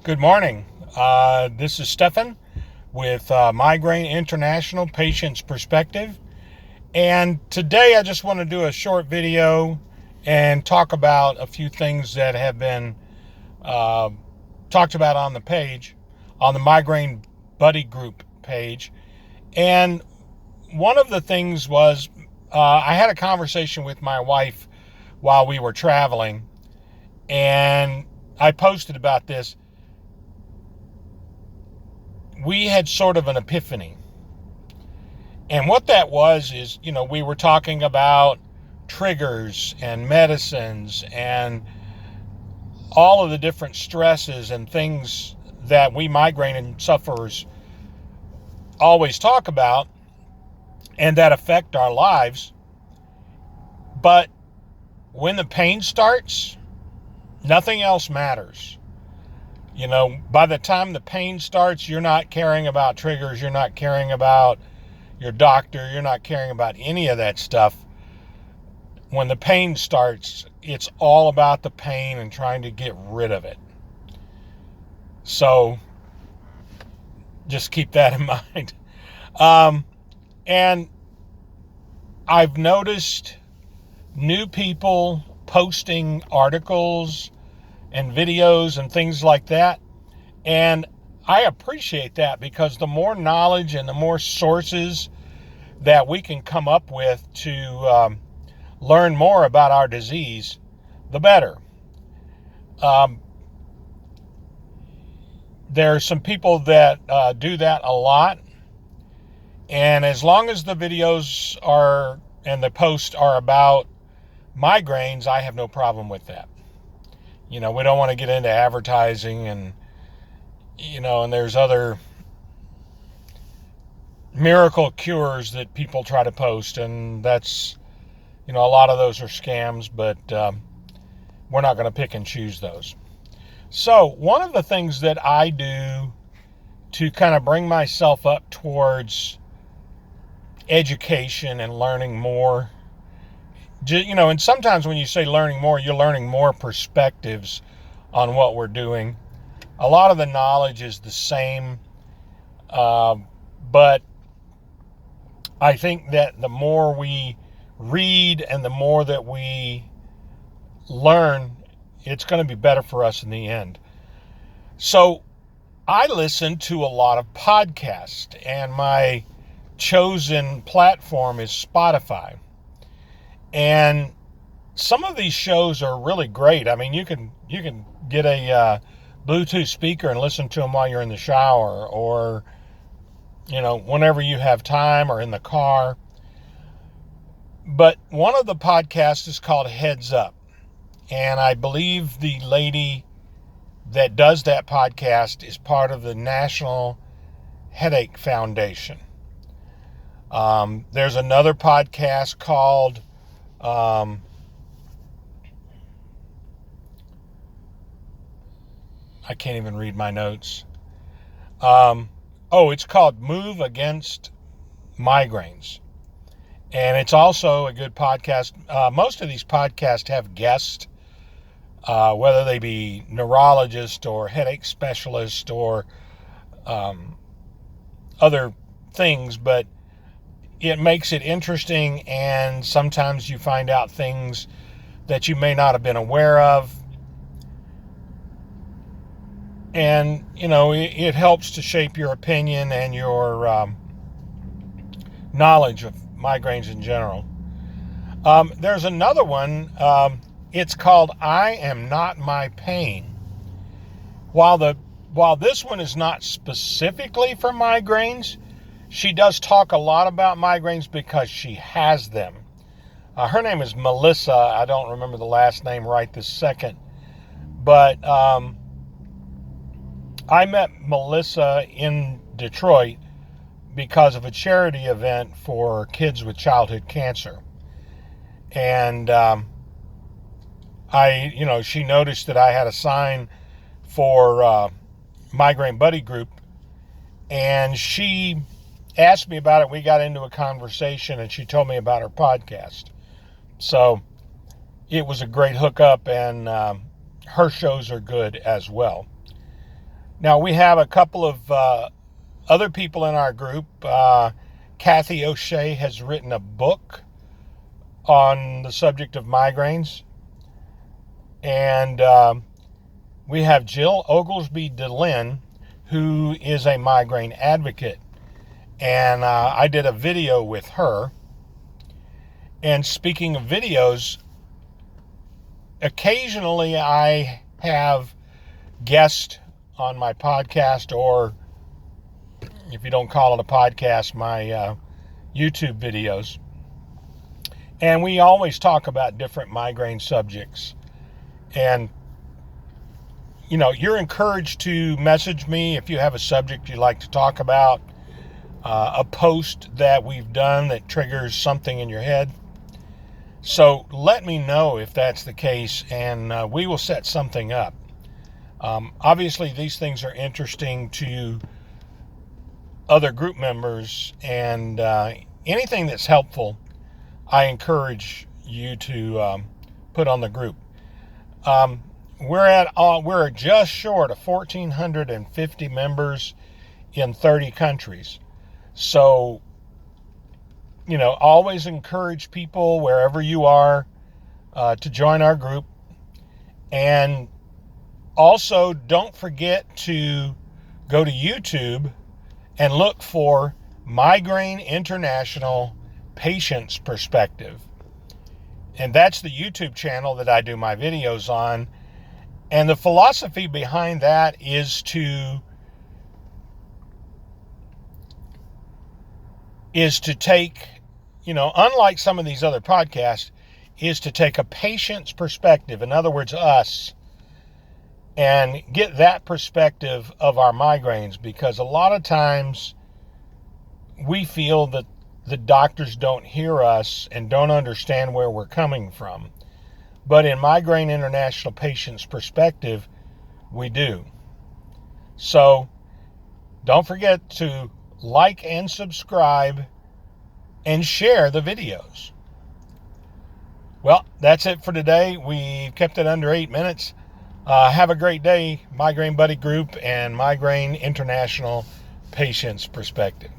Good morning. This is Stefan with Migraine International Patient's Perspective. And today I just want to do a short video and talk about a few things that have been talked about on the page, on the Migraine Buddy Group page. And one of the things was I had a conversation with my wife while we were traveling, and I posted about this. We had sort of an epiphany. And what that was is, we were talking about triggers and medicines and all of the different stresses and things that we migraine sufferers always talk about and that affect our lives. But when the pain starts, nothing else matters. By the time the pain starts, you're not caring about triggers, you're not caring about your doctor, you're not caring about any of that stuff. When the pain starts, it's all about the pain and trying to get rid of it. So just keep that in mind. And I've noticed new people posting articles and videos and things like that. And I appreciate that, because the more knowledge and the more sources that we can come up with to learn more about our disease, the better. There are some people that do that a lot. And as long as the videos and the posts are about migraines, I have no problem with that. We don't want to get into advertising and there's other miracle cures that people try to post, and that's, a lot of those are scams, but we're not going to pick and choose those. So one of the things that I do to kind of bring myself up towards education and learning more, and sometimes when you say learning more, you're learning more perspectives on what we're doing. A lot of the knowledge is the same, but I think that the more we read and the more that we learn, it's going to be better for us in the end. So I listen to a lot of podcasts, and my chosen platform is Spotify. And some of these shows are really great. I mean, you can get a Bluetooth speaker and listen to them while you're in the shower, or whenever you have time, or in the car. But one of the podcasts is called Heads Up, and I believe the lady that does that podcast is part of the National Headache Foundation. There's another podcast called I can't even read my notes. It's called Move Against Migraines. And it's also a good podcast. Most of these podcasts have guests, whether they be neurologists or headache specialists or other things, but it makes it interesting, and sometimes you find out things that you may not have been aware of. And, it helps to shape your opinion and your knowledge of migraines in general. There's another one. It's called I Am Not My Pain. While this one is not specifically for migraines, she does talk a lot about migraines because she has them. Her name is Melissa. I don't remember the last name right this second. But I met Melissa in Detroit because of a charity event for kids with childhood cancer. And she noticed that I had a sign for Migraine Buddy Group, and she asked me about it. We got into a conversation, and she told me about her podcast. So it was a great hookup, and her shows are good as well. Now, we have a couple of other people in our group. Kathy O'Shea has written a book on the subject of migraines. And we have Jill Oglesby DeLynn, who is a migraine advocate. And I did a video with her. And speaking of videos, occasionally I have guests on my podcast, or if you don't call it a podcast, my YouTube videos. And we always talk about different migraine subjects. And, you know, you're encouraged to message me if you have a subject you'd like to talk about, a post that we've done that triggers something in your head. So let me know if that's the case, and we will set something up. Obviously, these things are interesting to other group members, and anything that's helpful, I encourage you to put on the group. We're just short of 1,450 members in 30 countries. So, you know, always encourage people wherever you are to join our group. And also, don't forget to go to YouTube and look for Migraine International Patient's Perspective. And that's the YouTube channel that I do my videos on. And the philosophy behind that is to take, you know, unlike some of these other podcasts, is to take a patient's perspective, in other words, us, and get that perspective of our migraines, because a lot of times we feel that the doctors don't hear us and don't understand where we're coming from. But in Migraine International Patient's Perspective, we do. So don't forget to like and subscribe and share the videos. Well, that's it for today. We kept it under 8 minutes. Have a great day, Migraine Buddy Group and Migraine International Patient's Perspective.